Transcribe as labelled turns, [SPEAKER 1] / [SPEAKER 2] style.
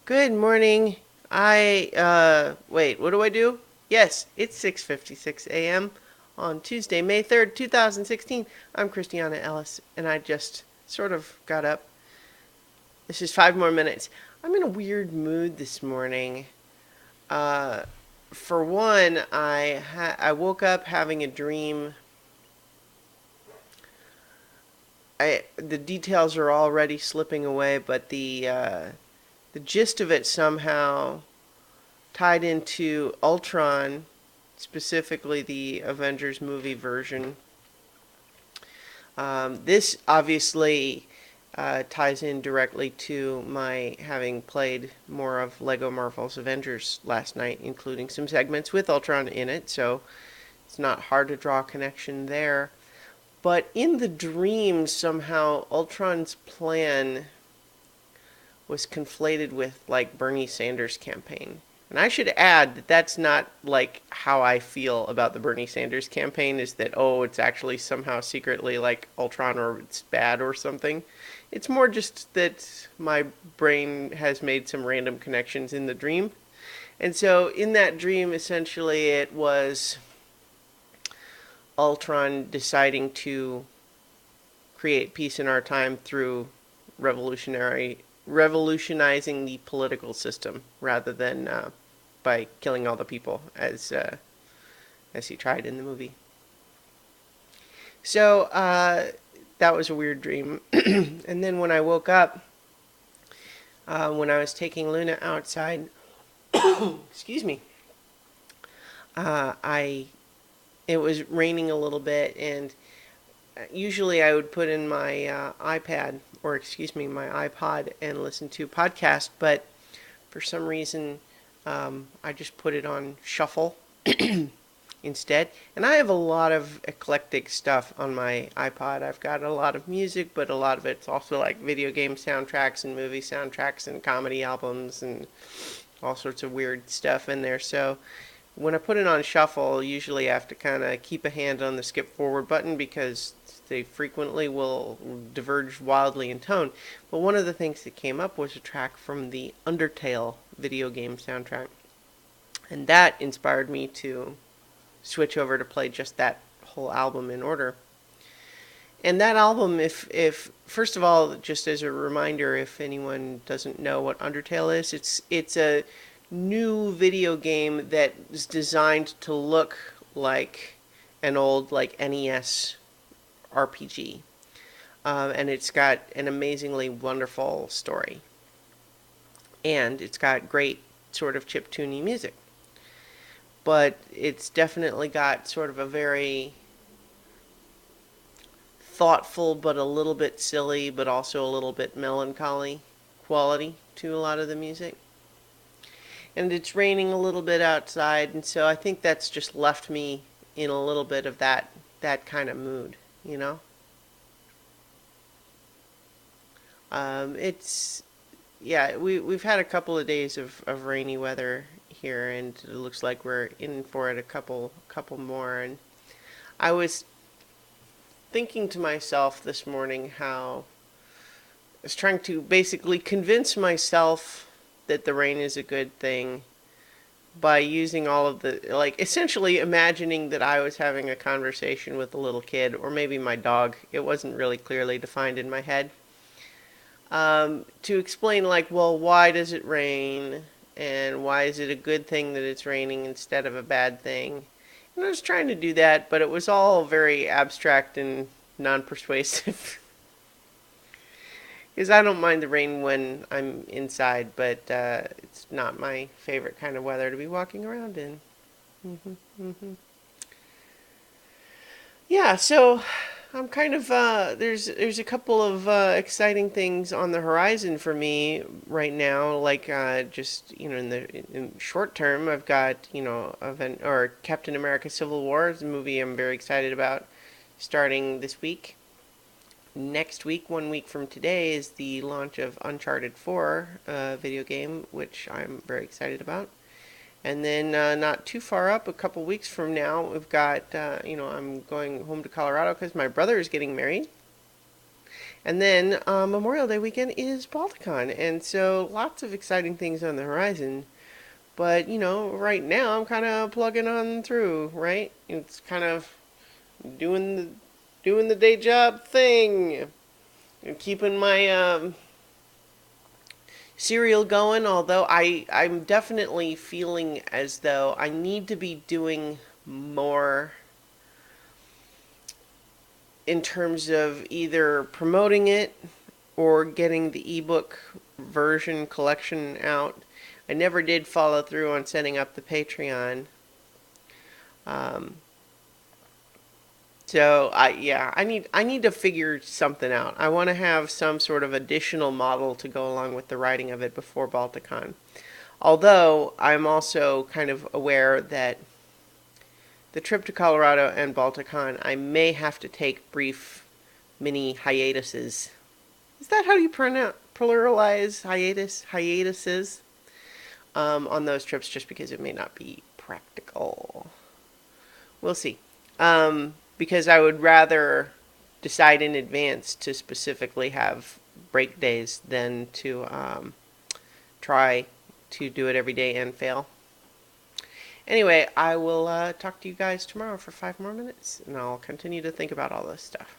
[SPEAKER 1] Good morning. Wait, what do I do? Yes, it's 6:56 a.m. on Tuesday, May 3rd, 2016. I'm Christiana Ellis, and I just sort of got up. This is 5 more minutes. I'm in a weird mood this morning. Uh, for one, I woke up having a dream. The details are already slipping away, but the gist of it somehow tied into Ultron, specifically the Avengers movie version. This obviously ties in directly to my having played more of Lego Marvel's Avengers last night, including some segments with Ultron in it, so it's not hard to draw a connection there. But in the dream, somehow Ultron's plan was conflated with like Bernie Sanders' campaign. And I should add that that's not like how I feel about the Bernie Sanders campaign is that, oh, it's actually somehow secretly like Ultron or it's bad or something. It's more just that my brain has made some random connections in the dream. And so in that dream, essentially, it was Ultron deciding to create peace in our time through revolutionizing the political system rather than by killing all the people as he tried in the movie. So that was a weird dream. And then when I woke up, when I was taking Luna outside, excuse me, I it was raining a little bit, and usually I would put in my iPad, or excuse me, my iPod and listen to a podcast, but for some reason I just put it on shuffle instead. And I have a lot of eclectic stuff on my iPod. I've got a lot of music, but a lot of it's also like video game soundtracks and movie soundtracks and comedy albums and all sorts of weird stuff in there. So when I put it on shuffle, usually I have to kind of keep a hand on the skip forward button because they frequently will diverge wildly in tone. But one of the things that came up was a track from the Undertale video game soundtrack. And that inspired me to switch over to play just that whole album in order. And that album, if first of all, just as a reminder, if anyone doesn't know what Undertale is, it's a new video game that is designed to look like an old like NES RPG, and it's got an amazingly wonderful story, and it's got great sort of chiptune music, but it's definitely got sort of a very thoughtful but a little bit silly but also a little bit melancholy quality to a lot of the music. And it's raining a little bit outside, and so I think that's just left me in a little bit of that kind of mood, you know. It's yeah, we've had a couple of days of rainy weather here, and it looks like we're in for it a couple more. And I was thinking to myself this morning how I was trying to basically convince myself that the rain is a good thing by using all of the, like, essentially imagining that I was having a conversation with a little kid, or maybe my dog. It wasn't really clearly defined in my head. To explain, like, well, why does it rain? And why is it a good thing that it's raining instead of a bad thing? And I was trying to do that, but it was all very abstract and non persuasive. Because I don't mind the rain when I'm inside, but it's not my favorite kind of weather to be walking around in. hmm hmm Yeah, so I'm kind of there's a couple of exciting things on the horizon for me right now. Like just in in short term, I've got event or Captain America: Civil War is a movie I'm very excited about, starting this week. Next week, 1 week from today, is the launch of Uncharted 4 video game, which I'm very excited about. And then not too far up, a couple weeks from now, we've got, I'm going home to Colorado because my brother is getting married. And then Memorial Day weekend is Balticon, and so lots of exciting things on the horizon. But right now I'm kind of plugging on through. Right, it's kind of doing the doing the day job thing, and keeping my serial going. Although I'm definitely feeling as though I need to be doing more in terms of either promoting it or getting the ebook version collection out. I never did follow through on setting up the Patreon. Um, so I need to figure something out. I want to have some sort of additional model to go along with the writing of it before Balticon. Although I'm also kind of aware that the trip to Colorado and Balticon, I may have to take brief mini hiatuses. Is that how you pluralize hiatuses on those trips? Just because it may not be practical. We'll see. Because I would rather decide in advance to specifically have break days than to try to do it every day and fail. Anyway, I will talk to you guys tomorrow for 5 more minutes, and I'll continue to think about all this stuff.